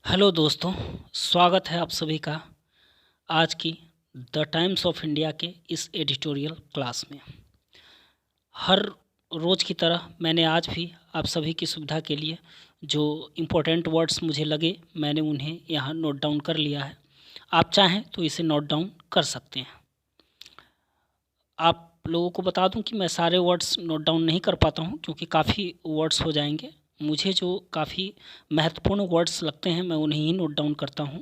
Hello दोस्तों, स्वागत है आप सभी का आज की द टाइम्स ऑफ इंडिया के इस एडिटोरियल क्लास में। हर रोज़ की तरह मैंने आज भी आप सभी की सुविधा के लिए जो इम्पोर्टेंट वर्ड्स मुझे लगे मैंने उन्हें यहाँ नोट डाउन कर लिया है। आप चाहें तो इसे नोट डाउन कर सकते हैं। आप लोगों को बता दूं कि मैं सारे वर्ड्स नोट डाउन नहीं कर पाता हूं क्योंकि काफ़ी वर्ड्स हो जाएंगे। मुझे जो काफ़ी महत्वपूर्ण वर्ड्स लगते हैं मैं उन्हें ही नोट डाउन करता हूं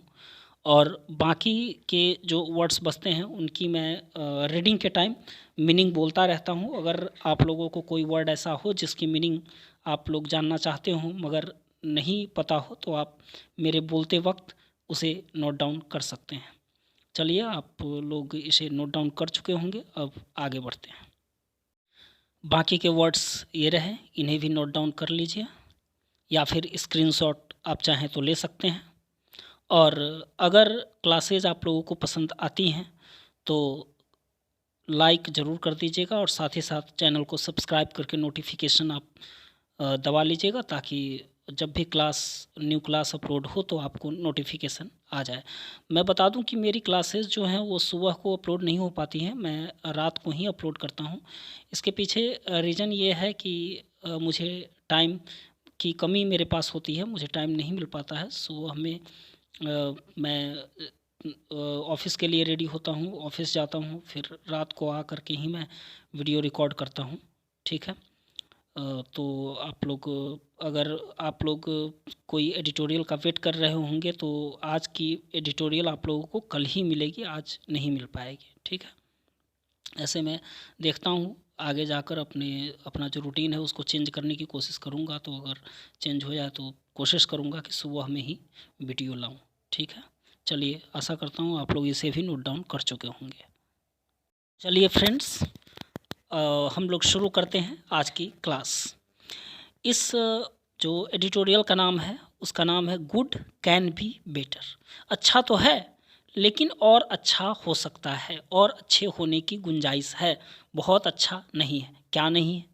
और बाकी के जो वर्ड्स बचते हैं उनकी मैं रीडिंग के टाइम मीनिंग बोलता रहता हूं। अगर आप लोगों को कोई वर्ड ऐसा हो जिसकी मीनिंग आप लोग जानना चाहते हो मगर नहीं पता हो तो आप मेरे बोलते वक्त उसे नोट डाउन कर सकते हैं। चलिए, आप लोग इसे नोट डाउन कर चुके होंगे, अब आगे बढ़ते हैं। बाकी के वर्ड्स ये रहे, इन्हें भी नोट डाउन कर लीजिए या फिर स्क्रीनशॉट आप चाहें तो ले सकते हैं। और अगर क्लासेज आप लोगों को पसंद आती हैं तो लाइक ज़रूर कर दीजिएगा और साथ ही साथ चैनल को सब्सक्राइब करके नोटिफिकेशन आप दबा लीजिएगा ताकि जब भी न्यू क्लास अपलोड हो तो आपको नोटिफिकेशन आ जाए। मैं बता दूं कि मेरी क्लासेस जो हैं वो सुबह को अपलोड नहीं हो पाती हैं, मैं रात को ही अपलोड करता हूं। इसके पीछे रीज़न ये है कि मुझे टाइम की कमी मेरे पास होती है, मुझे टाइम नहीं मिल पाता है। सुबह में मैं ऑफ़िस के लिए रेडी होता हूँ, ऑफ़िस जाता हूँ, फिर रात को आ कर के ही मैं वीडियो रिकॉर्ड करता हूँ। ठीक है। तो अगर आप लोग कोई एडिटोरियल का वेट कर रहे होंगे तो आज की एडिटोरियल आप लोगों को कल ही मिलेगी, आज नहीं मिल पाएगी। ठीक है। ऐसे मैं देखता हूँ आगे जाकर अपना जो रूटीन है उसको चेंज करने की कोशिश करूँगा, तो अगर चेंज हो जाए तो कोशिश करूँगा कि सुबह में ही वीडियो लाऊँ। ठीक है। चलिए, आशा करता हूँ आप लोग इसे भी नोट डाउन कर चुके होंगे। चलिए फ्रेंड्स, हम लोग शुरू करते हैं आज की क्लास। इस जो एडिटोरियल का नाम है उसका नाम है गुड कैन बी बेटर। अच्छा तो है लेकिन और अच्छा हो सकता है और अच्छे होने की गुंजाइश है। बहुत अच्छा नहीं है। क्या नहीं है,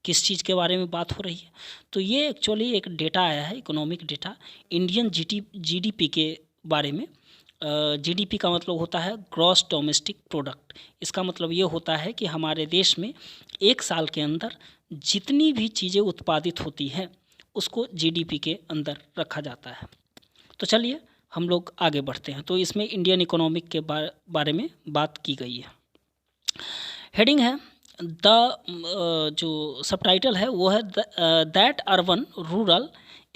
किस चीज़ के बारे में बात हो रही है? तो ये एक्चुअली एक डेटा आया है, इकोनॉमिक डेटा, इंडियन जीडीपी के बारे में। जीडीपी का मतलब होता है ग्रॉस डोमेस्टिक प्रोडक्ट। इसका मतलब ये होता है कि हमारे देश में एक साल के अंदर जितनी भी चीज़ें उत्पादित होती हैं उसको जीडीपी के अंदर रखा जाता है। तो चलिए हम लोग आगे बढ़ते हैं। तो इसमें इंडियन इकोनॉमिक के बारे में बात की गई है। हेडिंग है जो सबटाइटल है वो है that urban rural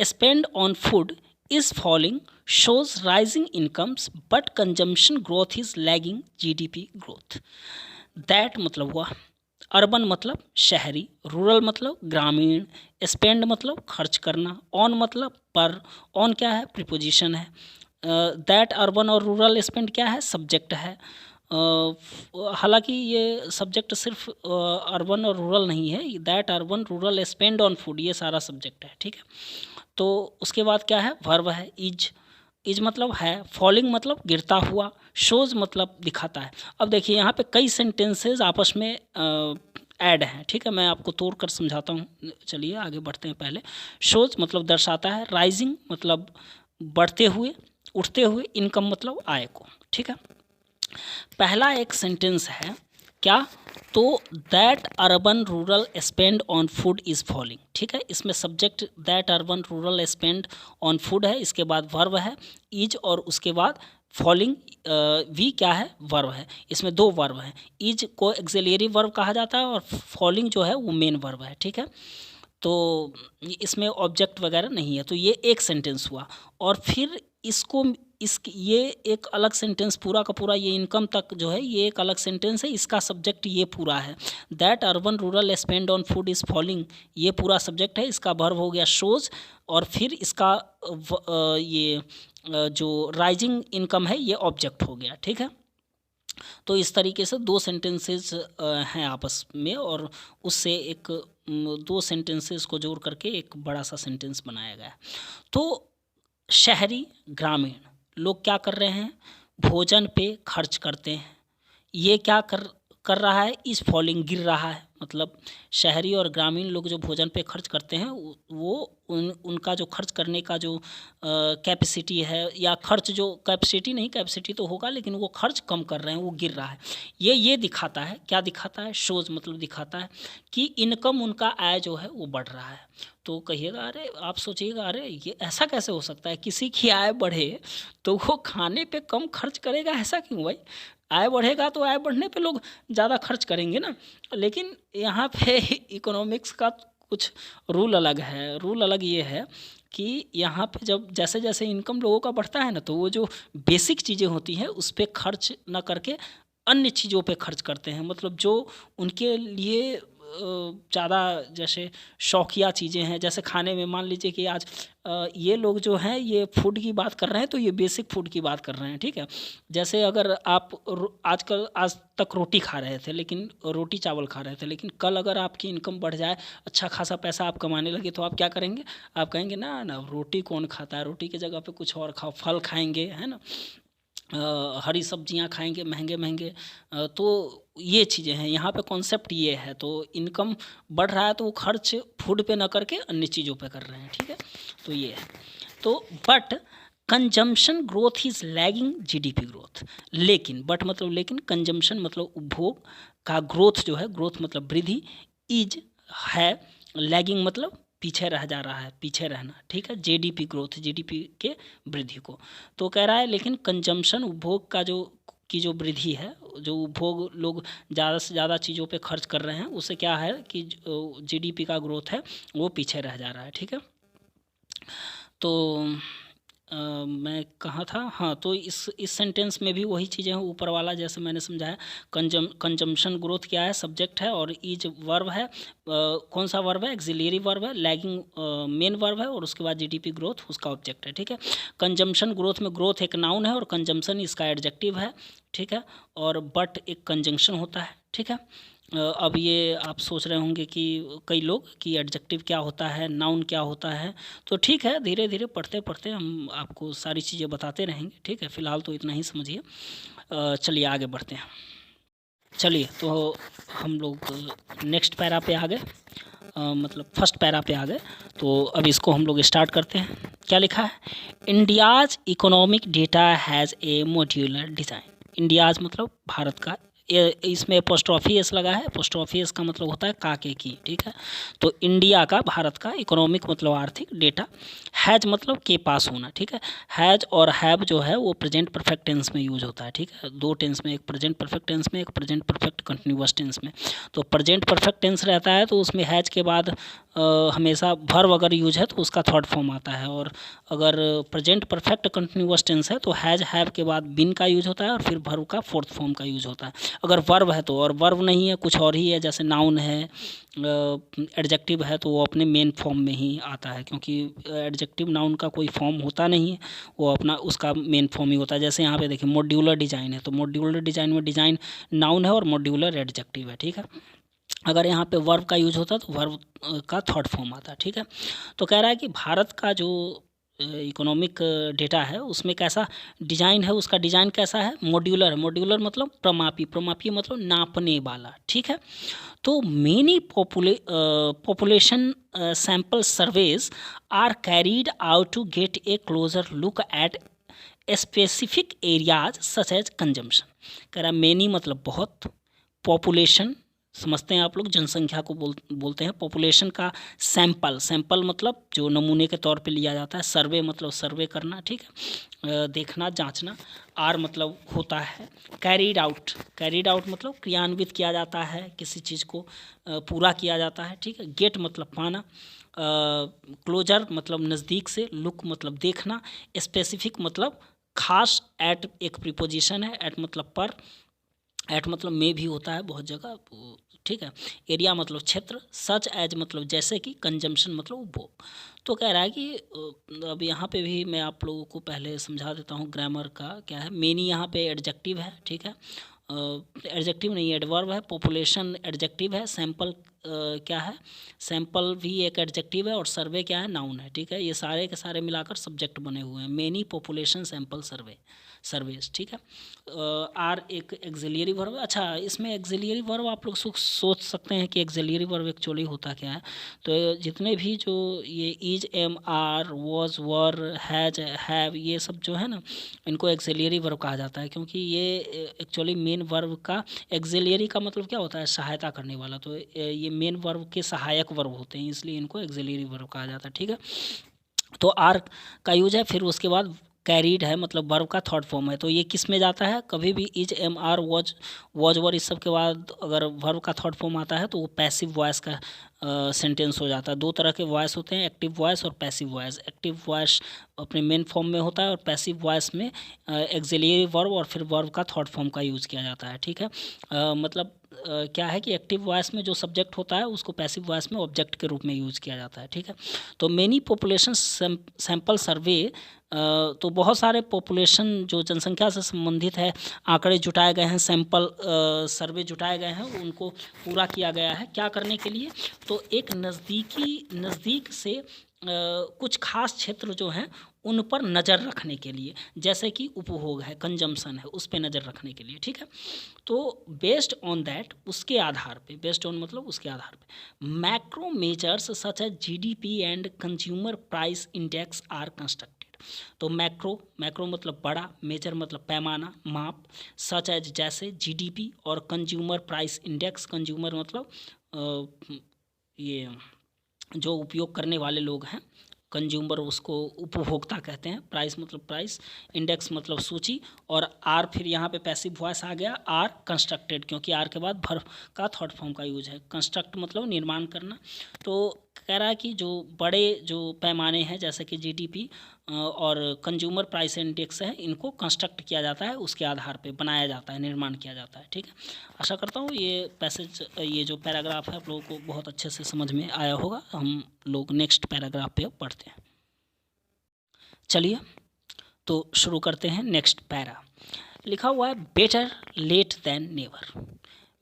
spend on food is falling shows rising incomes but consumption growth is lagging GDP growth. That मतलब हुआ अर्बन मतलब शहरी, रूरल मतलब ग्रामीण, स्पेंड मतलब खर्च करना, ऑन मतलब पर, ऑन क्या है, प्रीपोजिशन है। दैट अर्बन और रूरल स्पेंड क्या है, सब्जेक्ट है। हालांकि ये सब्जेक्ट सिर्फ अर्बन और रूरल नहीं है, that urban rural spend on food ये सारा सब्जेक्ट है। ठीक है। तो उसके बाद क्या है, वर्ब है इज मतलब है, फॉलिंग मतलब गिरता हुआ, शोज मतलब दिखाता है। अब देखिए यहाँ पे कई सेंटेंसेस आपस में ऐड हैं। ठीक है, मैं आपको तोड़ कर समझाता हूँ। चलिए आगे बढ़ते हैं। पहले शोज मतलब दर्शाता है, राइजिंग मतलब बढ़ते हुए, उठते हुए, इनकम मतलब आय को। ठीक है। पहला एक सेंटेंस है क्या, तो that urban rural spend on food is falling. ठीक है, इसमें subject that urban rural spend on food है, इसके बाद वर्ब है इज और उसके बाद फॉलिंग वी क्या है, वर्ब है। इसमें दो वर्ब हैं, इज को एक्सिलरी वर्ब कहा जाता है और फॉलिंग जो है वो मेन वर्ब है। ठीक है। तो इसमें ऑब्जेक्ट वगैरह नहीं है। तो ये एक सेंटेंस हुआ और फिर ये एक अलग सेंटेंस पूरा का पूरा, ये इनकम तक जो है ये एक अलग सेंटेंस है, इसका सब्जेक्ट ये पूरा है। That urban rural spend on food is falling, ये पूरा सब्जेक्ट है। इसका वर्ब हो गया शोज और फिर इसका जो राइजिंग इनकम है ये ऑब्जेक्ट हो गया। ठीक है। तो इस तरीके से दो सेंटेंसेस हैं आपस में और उससे दो सेंटेंसेस को जोड़ करके एक बड़ा सा सेंटेंस बनाया गया। तो शहरी ग्रामीण लोग क्या कर रहे हैं, भोजन पे खर्च करते हैं। ये क्या कर रहा है, इस फॉलिंग गिर रहा है। मतलब शहरी और ग्रामीण लोग जो भोजन पे खर्च करते हैं वो उनका जो खर्च करने का जो कैपेसिटी है, या खर्च जो कैपेसिटी नहीं, कैपेसिटी तो होगा लेकिन वो खर्च कम कर रहे हैं, वो गिर रहा है। ये दिखाता है, क्या दिखाता है, शोज़ मतलब दिखाता है कि इनकम, उनका आय जो है वो बढ़ रहा है। तो कहिएगा, अरे आप सोचिएगा, अरे ये ऐसा कैसे हो सकता है, किसी की आय बढ़े तो वो खाने पे कम खर्च करेगा, ऐसा क्यों भाई? आय बढ़ेगा तो आय बढ़ने पे लोग ज़्यादा खर्च करेंगे ना। लेकिन यहाँ पे इकोनॉमिक्स का कुछ रूल अलग है। रूल अलग ये है कि यहाँ पे जब जैसे जैसे इनकम लोगों का बढ़ता है ना, तो वो जो बेसिक चीज़ें होती हैं उस पर खर्च ना करके अन्य चीज़ों पे खर्च करते हैं। मतलब जो उनके लिए ज़्यादा जैसे शौकिया चीज़ें हैं, जैसे खाने में मान लीजिए कि आज ये लोग जो हैं ये फूड की बात कर रहे हैं, तो ये बेसिक फूड की बात कर रहे हैं, ठीक है। जैसे अगर आप आज तक रोटी खा रहे थे, लेकिन रोटी चावल खा रहे थे, लेकिन कल अगर आपकी इनकम बढ़ जाए, अच्छा खासा पैसा आप कमाने लगे, तो आप क्या करेंगे? आप कहेंगे ना ना, रोटी कौन खाता है, रोटी की जगह पे कुछ और खाओ, फल खाएंगे, है ना, हरी सब्जियां खाएंगे महंगे महंगे। तो ये चीज़ें हैं, यहाँ पे कॉन्सेप्ट ये है। तो इनकम बढ़ रहा है तो वो खर्च फूड पे ना करके अन्य चीज़ों पे कर रहे हैं, ठीक है। तो ये है। तो but consumption growth is lagging GDP growth. लेकिन बट मतलब लेकिन, कंजम्पशन मतलब उपभोग का ग्रोथ जो है, ग्रोथ मतलब वृद्धि, इज है, लैगिंग मतलब पीछे रह जा रहा है, पीछे रहना, ठीक है, जीडीपी ग्रोथ, जीडीपी के वृद्धि को। तो कह रहा है लेकिन कंजम्पशन, उपभोग का जो वृद्धि है, जो उपभोग लोग ज़्यादा से ज़्यादा चीज़ों पे खर्च कर रहे हैं, उससे क्या है कि जीडीपी का ग्रोथ है वो पीछे रह जा रहा है, ठीक है। तो मैं कहाँ था, हाँ, तो इस सेंटेंस में भी वही चीज़ें हैं ऊपर वाला, जैसे मैंने समझाया। कंजम्पशन ग्रोथ क्या है, सब्जेक्ट है, और इज वर्ब है। कौन सा वर्ब है? एक्सिलरी वर्ब है। लैगिंग मेन वर्ब है, और उसके बाद जीडीपी ग्रोथ उसका ऑब्जेक्ट है, ठीक है। कंजम्पशन ग्रोथ में ग्रोथ एक नाउन है और कंजम्पशन इसका एडजेक्टिव है, ठीक है। और बट एक कंजंक्शन होता है, ठीक है। अब ये आप सोच रहे होंगे कि कई लोग कि एडजेक्टिव क्या होता है, नाउन क्या होता है। तो ठीक है, धीरे धीरे पढ़ते पढ़ते हम आपको सारी चीज़ें बताते रहेंगे, ठीक है। फ़िलहाल तो इतना ही समझिए। चलिए आगे बढ़ते हैं। चलिए, तो हम लोग नेक्स्ट पैरा पे आ गए, मतलब फर्स्ट पैरा पे आ गए। तो अब इसको हम लोग स्टार्ट करते हैं। क्या लिखा है? India's economic data has a modular design. India's मतलब भारत का, इसमें अपोस्ट्रोफी एस लगा है। अपोस्ट्रोफी एस का मतलब होता है काके की, ठीक है। तो इंडिया का, भारत का, इकोनॉमिक मतलब आर्थिक, डेटा, हैज मतलब के पास होना, ठीक है। हैज और हैव जो है वो प्रेजेंट परफेक्ट टेंस में यूज होता है, ठीक है। दो टेंस में, एक प्रेजेंट परफेक्ट टेंस में, एक प्रेजेंट परफेक्ट कंटिन्यूअस टेंस में। तो प्रेजेंट परफेक्ट टेंस रहता है तो उसमें हैज के बाद हमेशा वर्ब अगर यूज है तो उसका थर्ड फॉर्म आता है। और अगर प्रेजेंट परफेक्ट कंटिन्यूअस टेंस है तो हैज हैव के बाद बिन का यूज होता है, और फिर वर्ब का फोर्थ फॉर्म का यूज होता है। अगर वर्ब है तो, और वर्ब नहीं है, कुछ और ही है, जैसे नाउन है, एडजेक्टिव है, तो वो अपने मेन फॉर्म में ही आता है, क्योंकि एडजेक्टिव नाउन का कोई फॉर्म होता नहीं है, वो अपना उसका मेन फॉर्म ही होता है। जैसे यहाँ पे देखिए मॉड्यूलर डिज़ाइन है, तो मॉड्यूलर डिज़ाइन में डिज़ाइन नाउन है और मॉड्यूलर एडजेक्टिव है, ठीक है। अगर यहाँ पे वर्ब का यूज होता तो वर्ब का थर्ड फॉर्म आता, ठीक है। तो कह रहा है कि भारत का जो इकोनॉमिक डेटा है उसमें कैसा डिज़ाइन है, उसका डिज़ाइन कैसा है? मॉड्यूलर है। मॉड्यूलर मतलब प्रमापी, प्रमापी मतलब नापने वाला, ठीक है। तो many population sample surveys are carried out to get a closer look at specific areas such as consumption. कह रहा है मेनी मतलब बहुत, पॉपुलेशन समझते हैं आप लोग, जनसंख्या को बोलते हैं। पॉपुलेशन का सैंपल, सैंपल मतलब जो नमूने के तौर पे लिया जाता है। सर्वे मतलब सर्वे करना, ठीक है, देखना, जांचना। आर मतलब होता है। कैरीड आउट, कैरीड आउट मतलब क्रियान्वित किया जाता है, किसी चीज़ को पूरा किया जाता है, ठीक है। गेट मतलब पाना, क्लोजर मतलब नज़दीक से, लुक मतलब देखना, स्पेसिफिक मतलब खास, एट एक प्रीपोजिशन है, एट मतलब पर, एट मतलब में भी होता है बहुत जगह, ठीक है। एरिया मतलब क्षेत्र, सच एज मतलब जैसे कि, कंजम्पशन मतलब उपभोग। तो कह रहा है कि अब यहाँ पे भी मैं आप लोगों को पहले समझा देता हूँ ग्रामर का क्या है। मेनी यहाँ पे एडजेक्टिव है, ठीक है, एडजेक्टिव नहीं एडवर्ब है। पॉपुलेशन एडजेक्टिव है, सैंपल क्या है, सैंपल भी एक एडजेक्टिव है और सर्वे क्या है, नाउन है, ठीक है। ये सारे के सारे मिलाकर सब्जेक्ट बने हुए हैं। मेनी पॉपुलेशन सैंपल सर्वेज, ठीक है। आर एक एक्सिलरी वर्ब। अच्छा, इसमें एक्सिलरी वर्ब आप लोग सोच सकते हैं कि एक्सिलरी वर्ब एक्चुअली होता क्या है। तो जितने भी जो ये is, am, are, was, were, has, have, ये सब जो है ना, इनको एक्सिलरी वर्ब कहा जाता है, क्योंकि ये एक्चुअली मेन वर्ब का, एक्सिलरी का मतलब क्या होता है, सहायता करने वाला। तो ये मेन वर्ब के सहायक वर्ब होते हैं, इसलिए इनको एक्सिलरी वर्ब कहा जाता है, ठीक है। तो आर का यूज है, फिर उसके बाद कैरीड है, मतलब वर्ब का थर्ड फॉर्म है। तो ये किस में जाता है, कभी भी इज, एम, आर, वॉज, वर, इस सब के बाद अगर वर्ब का थर्ड फॉर्म आता है तो वो पैसिव वॉइस का सेंटेंस हो जाता है। दो तरह के वॉइस होते हैं, एक्टिव वॉइस और पैसिव वॉइस। एक्टिव वॉइस अपने मेन फॉर्म में होता है और पैसिव वॉइस में एक्सिलरी वर्ब और फिर वर्ब का थर्ड फॉर्म का यूज़ किया जाता है, ठीक है। मतलब क्या है कि एक्टिव वॉइस में जो सब्जेक्ट होता है उसको पैसिव वॉइस में ऑब्जेक्ट के रूप में यूज़ किया जाता है, ठीक है। तो मेनी पॉपुलेशन सैंपल सर्वे, तो बहुत सारे पॉपुलेशन जो जनसंख्या से संबंधित है आंकड़े जुटाए गए हैं, सैंपल सर्वे जुटाए गए हैं, उनको पूरा किया गया है। क्या करने के लिए, तो एक नज़दीक से कुछ खास क्षेत्र जो हैं उन पर नज़र रखने के लिए, जैसे कि उपभोग है, कंजम्पशन है, उस पर नज़र रखने के लिए, ठीक है। तो बेस्ड ऑन दैट, उसके आधार पे, बेस्ड ऑन मतलब उसके आधार पे, macro measures such as GDP and consumer price index are constructed. तो मैक्रो मतलब बड़ा, मेजर मतलब पैमाना, माप, सच एज जैसे, जीडीपी और कंज्यूमर प्राइस इंडेक्स, कंज्यूमर मतलब ये जो उपयोग करने वाले लोग हैं, कंज्यूमर उसको उपभोक्ता कहते हैं, प्राइस मतलब प्राइस, इंडेक्स मतलब सूची, और आर फिर यहाँ पे पैसिव वॉइस आ गया, आर कंस्ट्रक्टेड, क्योंकि आर के बाद वर्ब का थर्ड फॉर्म का यूज है। कंस्ट्रक्ट मतलब निर्माण करना। तो कह रहा है कि जो बड़े जो पैमाने हैं जैसे कि जीडीपी और कंज्यूमर प्राइस इंडेक्स है, इनको कंस्ट्रक्ट किया जाता है, उसके आधार पे बनाया जाता है, निर्माण किया जाता है, ठीक है। आशा करता हूँ ये पैसेज, ये जो पैराग्राफ है आप लोगों को बहुत अच्छे से समझ में आया होगा। हम लोग नेक्स्ट पैराग्राफ पे अब पढ़ते हैं। चलिए तो शुरू करते हैं नेक्स्ट पैरा। लिखा हुआ है better late than never.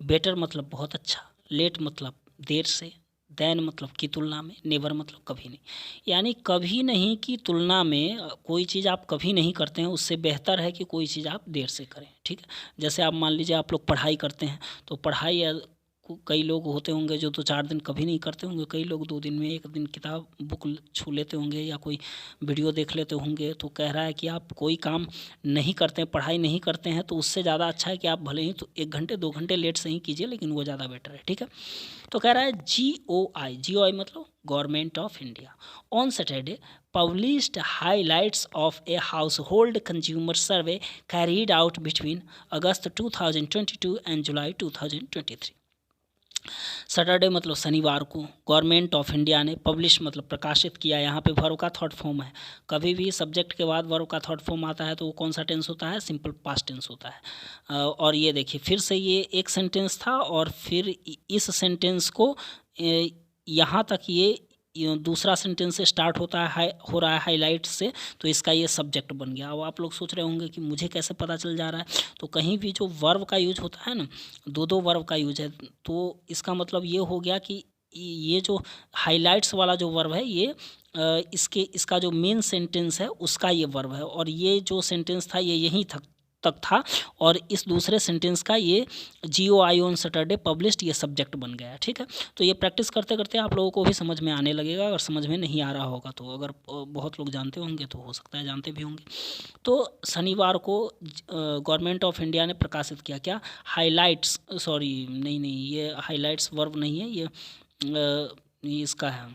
Better मतलब बहुत अच्छा, लेट मतलब देर से, देन मतलब की तुलना में, नेवर मतलब कभी नहीं। यानी कभी नहीं की तुलना में कोई चीज़ आप कभी नहीं करते हैं, उससे बेहतर है कि कोई चीज़ आप देर से करें, ठीक है। जैसे आप मान लीजिए आप लोग पढ़ाई करते हैं, तो पढ़ाई कई लोग होते होंगे जो 2-4 दिन कभी नहीं करते होंगे, कई लोग 2 दिन में 1 दिन किताब बुक छू लेते होंगे या कोई वीडियो देख लेते होंगे। तो कह रहा है कि आप कोई काम नहीं करते हैं, पढ़ाई नहीं करते हैं, तो उससे ज़्यादा अच्छा है कि आप भले ही तो 1 घंटे 2 घंटे लेट से ही कीजिए, लेकिन वो ज़्यादा बेटर है, ठीक है। तो कह रहा है GOI मतलब government of India on Saturday published highlights of a household consumer survey carried out between August 2022 and July 2023। Saturday मतलब शनिवार को गवर्नमेंट ऑफ इंडिया ने, पब्लिश मतलब प्रकाशित किया, यहाँ पे वर्ब का थर्ड फॉर्म है। कभी भी सब्जेक्ट के बाद वर्ब का थर्ड फॉर्म आता है तो वो कौन सा टेंस होता है, सिंपल पास्ट टेंस होता है। और ये देखिए फिर से ये एक सेंटेंस था और फिर इस सेंटेंस को यहाँ तक ये दूसरा सेंटेंस से स्टार्ट होता है, हो रहा है हाईलाइट से, तो इसका ये सब्जेक्ट बन गया। अब आप लोग सोच रहे होंगे कि मुझे कैसे पता चल जा रहा है। तो कहीं भी जो वर्ब का यूज होता है ना, दो वर्ब का यूज है, तो इसका मतलब ये हो गया कि ये जो हाईलाइट्स वाला जो वर्ब है ये इसका जो मेन सेंटेंस है उसका ये वर्ब है, और ये जो सेंटेंस था ये यहीं तक था, और इस दूसरे सेंटेंस का ये GOI ऑन सैटरडे पब्लिश्ड ये सब्जेक्ट बन गया, ठीक है। तो ये प्रैक्टिस करते करते आप लोगों को भी समझ में आने लगेगा। अगर समझ में नहीं आ रहा होगा तो, अगर बहुत लोग जानते होंगे तो हो सकता है जानते भी होंगे। तो शनिवार को गवर्नमेंट ऑफ इंडिया ने प्रकाशित किया क्या, हाईलाइट्स, सॉरी नहीं ये हाईलाइट्स वर्ब नहीं है, ये इसका है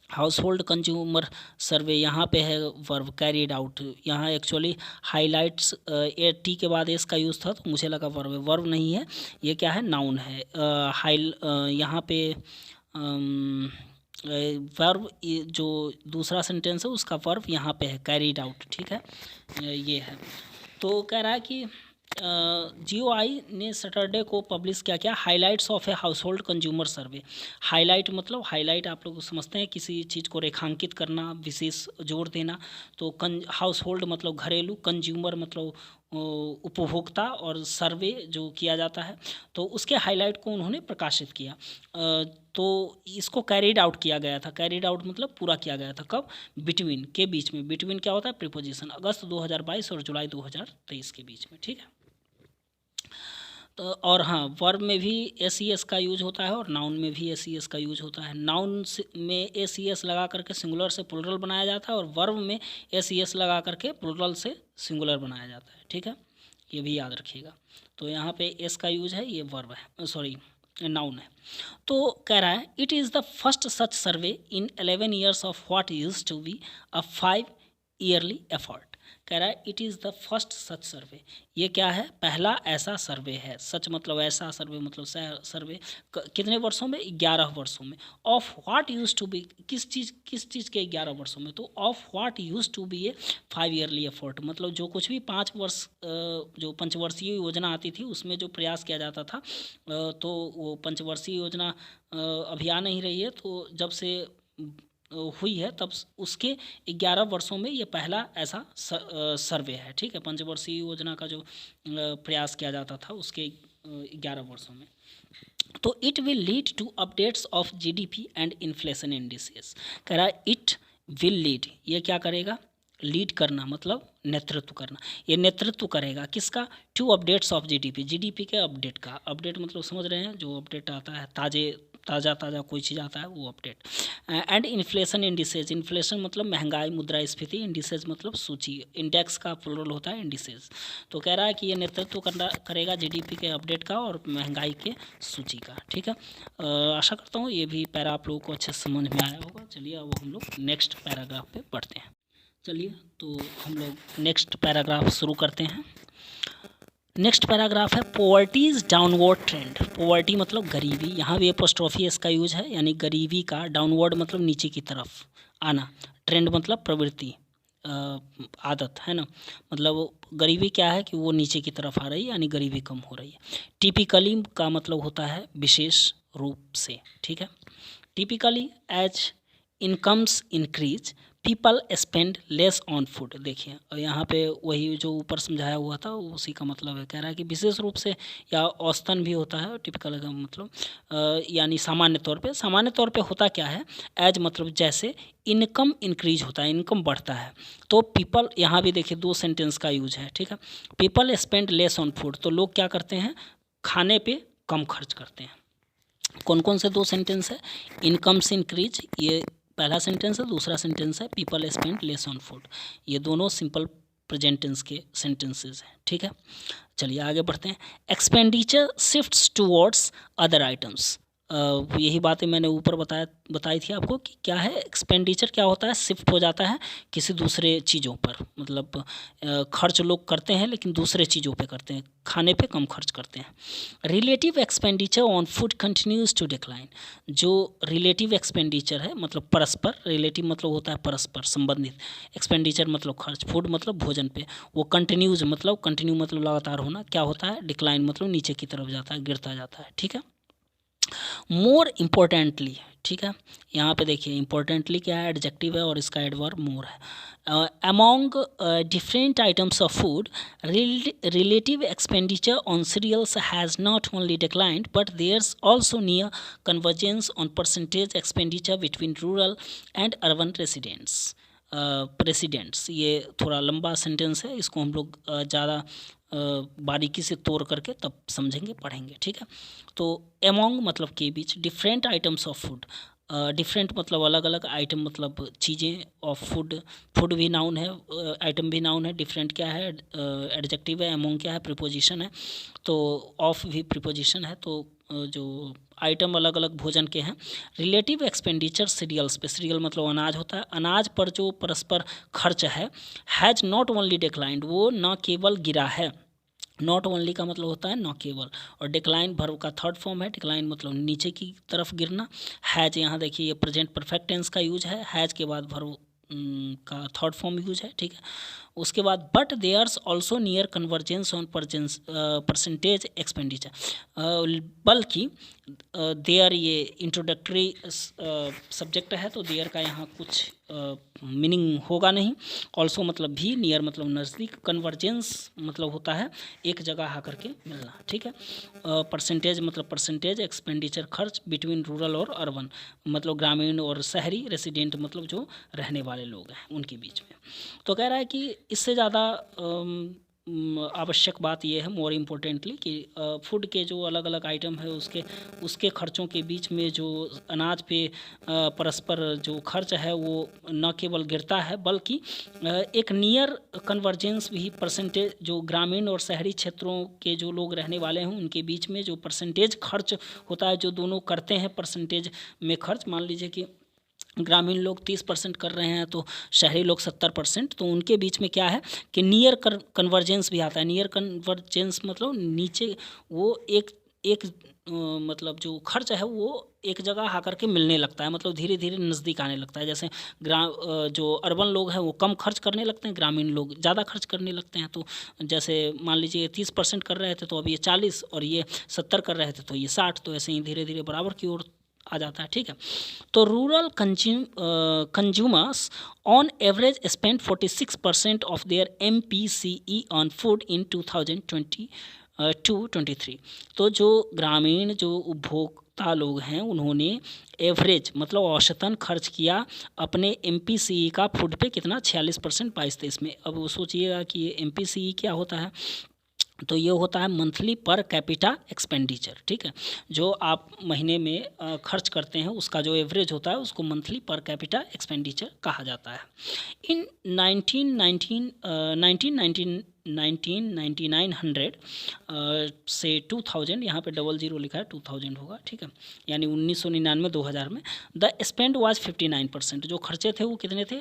हाउस होल्ड कंज्यूमर सर्वे, यहाँ पे है वर्ब कैरीड आउट। यहाँ एक्चुअली हाईलाइट्स टी के बाद एस का यूज़ था तो मुझे लगा वर्ब है, वर्ब नहीं है, ये क्या है, नाउन है। यहाँ पे वर्ब जो दूसरा सेंटेंस है उसका वर्ब यहाँ पे है कैरीड आउट, ठीक है, ये है। तो कह रहा है कि GOI ने सैटरडे को पब्लिश किया highlights of a house hold consumer survey. Highlight मतलब, हाईलाइट आप लोग समझते हैं किसी चीज़ को रेखांकित करना, विशेष जोर देना। तो हाउस होल्ड मतलब घरेलू, कंज्यूमर मतलब उपभोक्ता और सर्वे जो किया जाता है, तो उसके हाईलाइट को उन्होंने प्रकाशित किया। तो इसको कैरिड आउट किया गया था। कैरिड आउट मतलब पूरा किया गया था। कब? बिटवीन के बीच में। बिटवीन क्या होता है? प्रीपोजिशन। अगस्त 2022 और जुलाई 2023 के बीच में, ठीक है। तो और हाँ, वर्ब में भी एस ई एस का यूज होता है और नाउन में भी एस ई एस का यूज होता है। नाउन में एस ई एस लगा करके सिंगुलर से प्लुरल बनाया जाता है और वर्ब में एस ई एस लगा करके प्लुरल से सिंगुलर बनाया जाता है, ठीक है। ये भी याद रखिएगा। तो यहाँ पे एस का यूज है, ये वर्ब है, सॉरी नाउन है। तो कह रहा है it is the first such survey in 11 years of what used to be a 5 yearly effort. कह रहा है it is the first such survey. ये क्या है? पहला ऐसा सर्वे है। सच मतलब ऐसा, सर्वे मतलब सर्वे। कितने वर्षों में? 11 वर्षों में। Of what use to be, किस चीज़ के 11 वर्षों में? तो of what use to be a 5 yearly effort, मतलब जो कुछ भी 5 वर्ष जो पंचवर्षीय योजना आती थी उसमें जो प्रयास किया जाता था, तो वो पंचवर्षीय योजना अभी आ नहीं रही है। तो जब से हुई है तब उसके 11 वर्षों में ये पहला ऐसा सर्वे है, ठीक है। पंचवर्षीय योजना का जो प्रयास किया जाता था उसके 11 वर्षों में। तो it will lead to updates of GDP and inflation indices. कह रहा है इट विल लीड, ये क्या करेगा? लीड करना मतलब नेतृत्व करना। ये नेतृत्व करेगा किसका? To updates of GDP. GDP के अपडेट का। अपडेट मतलब समझ रहे हैं, जो अपडेट आता है, ताज़ा कोई चीज़ आता है वो update. And inflation indices. Inflation मतलब महंगाई, मुद्रास्फीति। इंडिसेज मतलब सूची। इंडेक्स का प्लुरल होता है इंडिसेज। तो कह रहा है कि ये नेतृत्व करेगा जीडीपी के अपडेट का और महंगाई के सूची का, ठीक है। आशा करता हूँ ये भी पैरा आप लोगों को अच्छे से समझ में आया होगा। चलिए अब हम लोग नेक्स्ट पैराग्राफ पे बढ़ते हैं। चलिए तो हम लोग नेक्स्ट पैराग्राफ शुरू करते हैं। नेक्स्ट पैराग्राफ है पॉवर्टीज डाउनवर्ड ट्रेंड। पॉवर्टी मतलब गरीबी, यहाँ भी एपोस्ट्रोफी इसका यूज है, यानी गरीबी का। डाउनवर्ड मतलब नीचे की तरफ आना। ट्रेंड मतलब प्रवृत्ति, आदत है ना। मतलब गरीबी क्या है कि वो नीचे की तरफ आ रही है, यानी गरीबी कम हो रही है। टिपिकली का मतलब होता है विशेष रूप से, ठीक है। Typically as incomes increase people spend less on food. देखिए और यहाँ पे वही जो ऊपर समझाया हुआ था उसी का मतलब है। कह रहा है कि विशेष रूप से या औसतन भी होता है। टिपिकल का मतलब यानी सामान्य तौर पे होता क्या है? एज मतलब जैसे, इनकम इंक्रीज होता है, इनकम बढ़ता है। तो पीपल, यहाँ भी देखिए 2 सेंटेंस का यूज है, ठीक है। People spend less on food, तो लोग क्या करते हैं? खाने पे कम खर्च करते हैं। कौन कौन से 2 सेंटेंस है? इनकम्स इंक्रीज, ये पहला सेंटेंस है। दूसरा सेंटेंस है people spend less on food. ये दोनों सिंपल प्रेजेंट टेंस के सेंटेंसेस हैं, ठीक है। चलिए आगे बढ़ते हैं। Expenditure shifts towards other items. यही बातें मैंने ऊपर बताई थी आपको कि क्या है एक्सपेंडिचर, क्या होता है? शिफ्ट हो जाता है किसी दूसरे चीज़ों पर। मतलब खर्च लोग करते हैं लेकिन दूसरे चीज़ों पे करते हैं, खाने पे कम खर्च करते हैं। Relative expenditure on food continues to decline. जो रिलेटिव एक्सपेंडिचर है मतलब परस्पर, रिलेटिव मतलब होता है परस्पर संबंधित, एक्सपेंडिचर मतलब खर्च, फूड मतलब भोजन पे, वो कंटिन्यूज मतलब, कंटिन्यू मतलब लगातार होना, क्या होता है? डिक्लाइन मतलब नीचे की तरफ जाता है, गिरता जाता है, ठीक है। मोर इम्पोर्टेंटली, ठीक है। यहाँ पे देखिए इम्पोर्टेंटली क्या है? एडजेक्टिव है और इसका एडवर्ब मोर है। Among different items of food relative expenditure on cereals has not only declined but there's also near convergence on percentage expenditure between rural and urban residents. ये थोड़ा लंबा सेंटेंस है, इसको हम लोग ज़्यादा बारीकी से तोड़ करके तब समझेंगे, पढ़ेंगे, ठीक है। तो एमोंग मतलब के बीच, different items of food, different मतलब अलग अलग, आइटम मतलब चीज़ें, ऑफ फूड, फूड भी नाउन है, आइटम भी नाउन है, डिफरेंट क्या है? एडजेक्टिव है, एमोंग क्या है? प्रीपोजिशन है, तो ऑफ भी प्रीपोजिशन है। तो जो आइटम अलग अलग भोजन के हैं। रिलेटिव एक्सपेंडिचर सीरियल्स पे, सीरियल मतलब अनाज होता है, अनाज पर जो परस्पर खर्च है, हैज़ नॉट ओनली डिक्लाइंड, वो न केवल गिरा है। नॉट ओनली का मतलब होता है न केवल, और डिक्लाइन वर्ब का थर्ड फॉर्म है। डिक्लाइन मतलब नीचे की तरफ गिरना। हैज, यहाँ देखिए ये प्रेजेंट परफेक्ट टेंस का यूज है, हैज के बाद वर्ब का थर्ड फॉर्म यूज है, ठीक है। उसके बाद but there's also near convergence on percentage expenditure, बल्कि देयर ये इंट्रोडक्टरी सब्जेक्ट है तो देयर का यहाँ कुछ मीनिंग होगा नहीं। ऑल्सो मतलब भी, नियर मतलब नज़दीक, कन्वर्जेंस मतलब होता है एक जगह आकर के मिलना, ठीक है। परसेंटेज मतलब परसेंटेज एक्सपेंडिचर खर्च बिटवीन रूरल और अर्बन मतलब ग्रामीण और शहरी, रेसिडेंट मतलब जो रहने वाले लोग हैं उनके बीच में। तो कह रहा है कि इससे ज़्यादा आवश्यक बात यह है, मोर इम्पोर्टेंटली, कि फूड के जो अलग अलग आइटम है उसके खर्चों के बीच में जो अनाज पे परस्पर जो खर्च है वो न केवल गिरता है बल्कि एक नियर कन्वर्जेंस भी, परसेंटेज जो ग्रामीण और शहरी क्षेत्रों के जो लोग रहने वाले हैं उनके बीच में जो परसेंटेज खर्च होता है, जो दोनों करते हैं परसेंटेज में खर्च, मान लीजिए कि ग्रामीण लोग 30% कर रहे हैं तो शहरी लोग 70%, तो उनके बीच में क्या है कि नियर कन्वर्जेंस भी आता है। नियर कन्वर्जेंस मतलब नीचे वो एक मतलब जो खर्च है वो एक जगह आकर के मिलने लगता है, मतलब धीरे धीरे नज़दीक आने लगता है। जैसे जो अर्बन लोग हैं वो कम खर्च करने लगते हैं, ग्रामीण लोग ज़्यादा खर्च करने लगते हैं। तो जैसे मान लीजिए 30% कर रहे थे तो अब ये 40, और ये 70 कर रहे थे तो ये 60, तो ऐसे ही धीरे धीरे बराबर की ओर आ जाता है, ठीक है। तो rural consumers on average spend 46% of their MPCE on food in 2022-23। तो जो ग्रामीण जो उपभोक्ता लोग हैं उन्होंने एवरेज मतलब औसतन खर्च किया अपने MPCE का फूड पे कितना, 46% 22-23 में। अब वो सोचिएगा कि ये MPCE क्या होता है, तो ये होता है मंथली पर कैपिटा एक्सपेंडिचर, ठीक है। जो आप महीने में खर्च करते हैं उसका जो एवरेज होता है उसको मंथली पर कैपिटा एक्सपेंडिचर कहा जाता है। इन 1999 से 2000, यहाँ पे 00 लिखा है, 2000 होगा, ठीक है, यानी 1999-2000 में द स्पेंड वाज 59%, जो खर्चे थे वो कितने थे,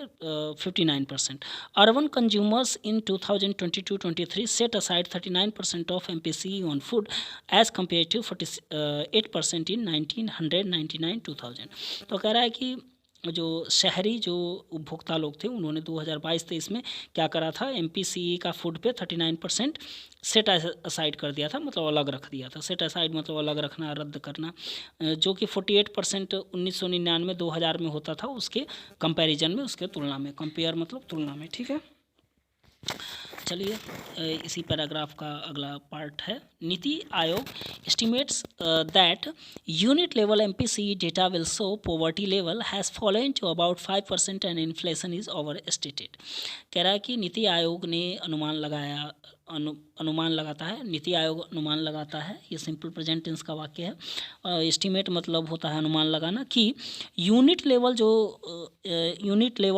59%। Urban consumers in 2022-23 set aside 39% of MPCE on food as compare to 48% in 1999-2000। तो कह रहा है कि जो शहरी जो उपभोक्ता लोग थे उन्होंने 2022-23 में क्या करा था, MPCE का फूड पे 39% सेट असाइड कर दिया था, मतलब अलग रख दिया था। सेट असाइड मतलब अलग रखना, रद्द करना, जो कि 48% 1999-2000 में होता था, उसके कंपैरिजन में, उसके तुलना में, कंपेयर मतलब तुलना में, ठीक है। चलिए इसी पैराग्राफ का अगला पार्ट है, Niti Aayog estimates that unit level MPCE data will show poverty level has fallen to about 5% and inflation is overestimated. कह रहा है कि नीति आयोग ने अनुमान लगाता है, नीति आयोग अनुमान लगाता है, ये सिंपल प्रेजेंट टेंस का वाक्य है। एस्टिमेट मतलब होता है अनुमान लगाना, कि यूनिट लेवल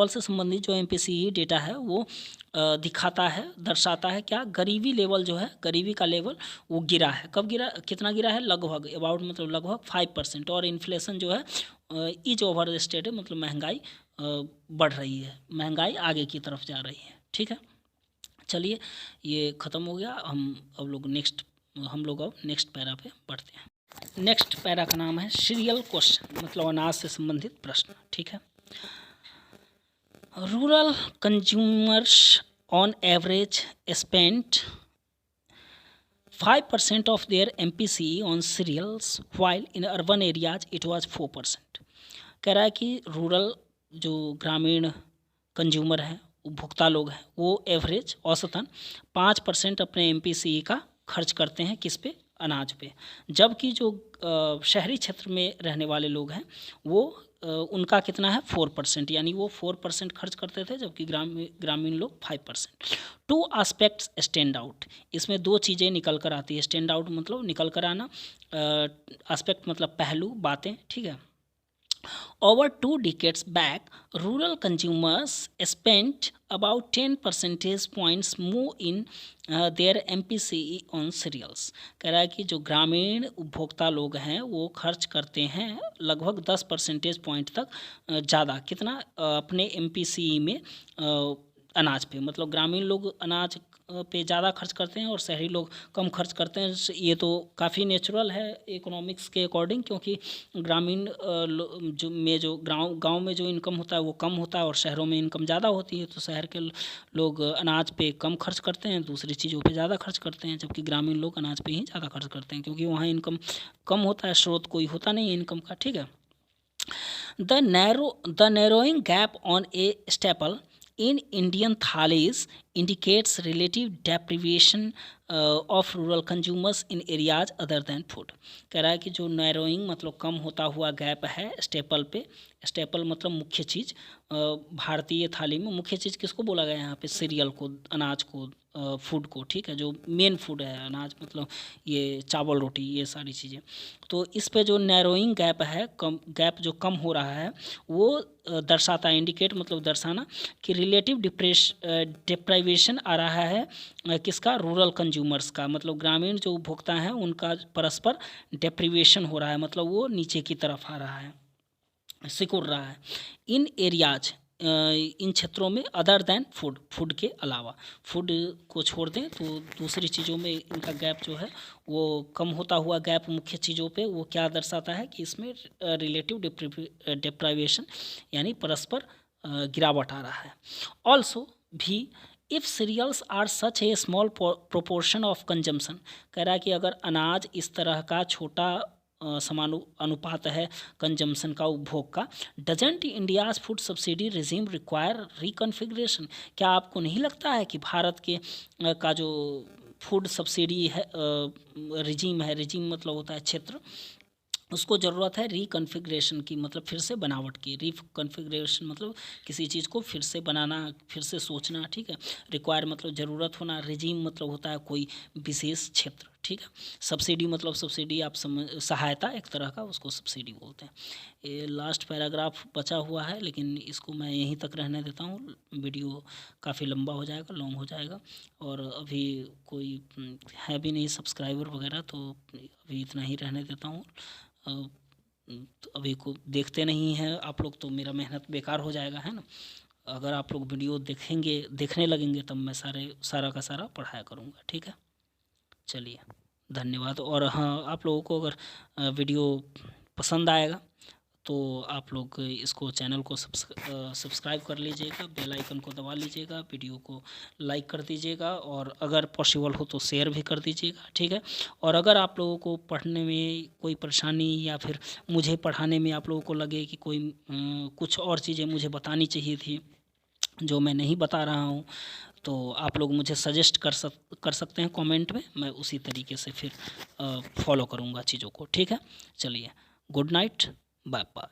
से संबंधित जो MPCE डेटा है वो दिखाता है, दर्शाता है क्या, गरीबी लेवल जो है, गरीबी का लेवल वो गिरा है। कब गिरा, कितना गिरा है, लगभग, अबाउट मतलब लगभग 5%, और इन्फ्लेशन जो है इज ओवर स्टेट मतलब महंगाई बढ़ रही है, महंगाई आगे की तरफ जा रही है, ठीक है। चलिए ये ख़त्म हो गया, हम लोग अब नेक्स्ट पैरा पे बढ़ते हैं। नेक्स्ट पैरा का नाम है सीरियल क्वेश्चन, मतलब अनाज से संबंधित प्रश्न, ठीक है। Rural consumers on average spend 5% of their MPCE on cereals while in urban areas it was 4%। कह रहा है कि रूरल जो ग्रामीण कंज्यूमर हैं, उपभोक्ता लोग हैं, वो एवरेज औसतन 5% अपने MPCE का खर्च करते हैं, किस पे, अनाज पे, जबकि जो शहरी क्षेत्र में रहने वाले लोग हैं वो उनका कितना है, 4%, यानी वो 4% खर्च करते थे, जबकि ग्रामीण लोग 5%। टू आस्पेक्ट्स स्टैंड आउट, इसमें दो चीज़ें निकल कर आती है। स्टैंड आउट मतलब निकल कर आना, आस्पेक्ट मतलब पहलू, बातें, ठीक है। Over 2 decades back, rural consumers spent about 10 percentage points more in their MPCE on cereals। कह रहा है कि जो ग्रामीण उपभोक्ता लोग हैं वो खर्च करते हैं लगभग 10 परसेंटेज पॉइंट तक ज़्यादा, कितना, अपने MPCE में अनाज पे, मतलब ग्रामीण लोग अनाज पे ज़्यादा खर्च करते हैं और शहरी लोग कम खर्च करते हैं। ये तो काफ़ी नेचुरल है इकोनॉमिक्स के अकॉर्डिंग, क्योंकि ग्रामीण जो गांव में जो इनकम होता है वो कम होता है और शहरों में इनकम ज़्यादा होती है, तो शहर के लोग अनाज पे कम खर्च करते हैं, दूसरी चीज़ों पे ज़्यादा खर्च करते हैं, जबकि ग्रामीण लोग अनाज पे ही ज़्यादा खर्च करते हैं, क्योंकि वहाँ इनकम कम होता है, स्रोत कोई होता नहीं है इनकम का, ठीक है। The narrowing gap on a staple in Indian thalis indicates relative deprivation of rural consumers in areas other than food. कह रहा है कि जो नैरोइंग मतलब कम होता हुआ गैप है स्टेपल पे, स्टेपल मतलब मुख्य चीज़, भारतीय थाली में मुख्य चीज़ किसको बोला गया है यहाँ पे, सीरियल को, अनाज को, फूड को, ठीक है, जो मेन फूड है अनाज मतलब ये चावल रोटी ये सारी चीज़ें। तो इस पे जो नैरोइंग गैप है, कम गैप जो कम हो रहा है वो दर्शाता है, इंडिकेट मतलब दर्शाना कि रिलेटिव डिप्राइवेशन आ रहा है किसका, रूरल कंज्यूमर्स का, मतलब ग्रामीण जो उपभोक्ता हैं उनका परस्पर डिप्रीवेशन हो रहा है, मतलब वो नीचे की तरफ आ रहा है, सिकुड़ रहा है। इन एरियाज इन क्षेत्रों में अदर देन फूड, फूड के अलावा, फूड को छोड़ दें तो दूसरी चीज़ों में इनका गैप जो है वो कम होता हुआ गैप मुख्य चीज़ों पे वो क्या दर्शाता है कि इसमें रिलेटिव डिप्राइवेशन यानी परस्पर गिरावट आ रहा है। ऑल्सो भी if cereals are such a small proportion of consumption, कह रहा है कि अगर अनाज इस तरह का छोटा समानुपात है कंजम्पशन का, उपभोग का, doesn't India's food subsidy regime require reconfiguration, क्या आपको नहीं लगता है कि भारत के का जो फूड सब्सिडी है रिजीम है, रिजीम मतलब होता है क्षेत्र, उसको ज़रूरत है रिकन्फिग्रेशन की, मतलब फिर से बनावट की, रिकन्फिग्रेशन मतलब किसी चीज़ को फिर से बनाना, फिर से सोचना, ठीक है। रिक्वायर मतलब ज़रूरत होना, रिजीम मतलब होता है कोई विशेष क्षेत्र, ठीक है। सब्सिडी मतलब सब्सिडी आप सहायता एक तरह का, उसको सब्सिडी बोलते हैं। ये लास्ट पैराग्राफ बचा हुआ है लेकिन इसको मैं यहीं तक रहने देता हूँ, वीडियो काफ़ी लंबा हो जाएगा, लॉन्ग हो जाएगा, और अभी कोई है भी नहीं सब्सक्राइबर वगैरह, तो अभी इतना ही रहने देता हूँ। तो अभी को देखते नहीं हैं आप लोग तो मेरा मेहनत बेकार हो जाएगा, है ना। अगर आप लोग वीडियो देखेंगे, देखने लगेंगे, तब मैं सारा का सारा पढ़ाया करूँगा, ठीक है। चलिए, धन्यवाद। और हाँ, आप लोगों को अगर वीडियो पसंद आएगा तो आप लोग इसको चैनल को सब्सक्राइब कर लीजिएगा, बेल आइकन को दबा लीजिएगा, वीडियो को लाइक कर दीजिएगा, और अगर पॉसिबल हो तो शेयर भी कर दीजिएगा, ठीक है। और अगर आप लोगों को पढ़ने में कोई परेशानी या फिर मुझे पढ़ाने में आप लोगों को लगे कि कोई कुछ और चीज़ें मुझे बतानी चाहिए थी जो मैं नहीं बता रहा हूँ, तो आप लोग मुझे सजेस्ट कर सकते हैं कमेंट में, मैं उसी तरीके से फिर फॉलो करूँगा चीज़ों को, ठीक है। चलिए, गुड नाइट, बाय बाय।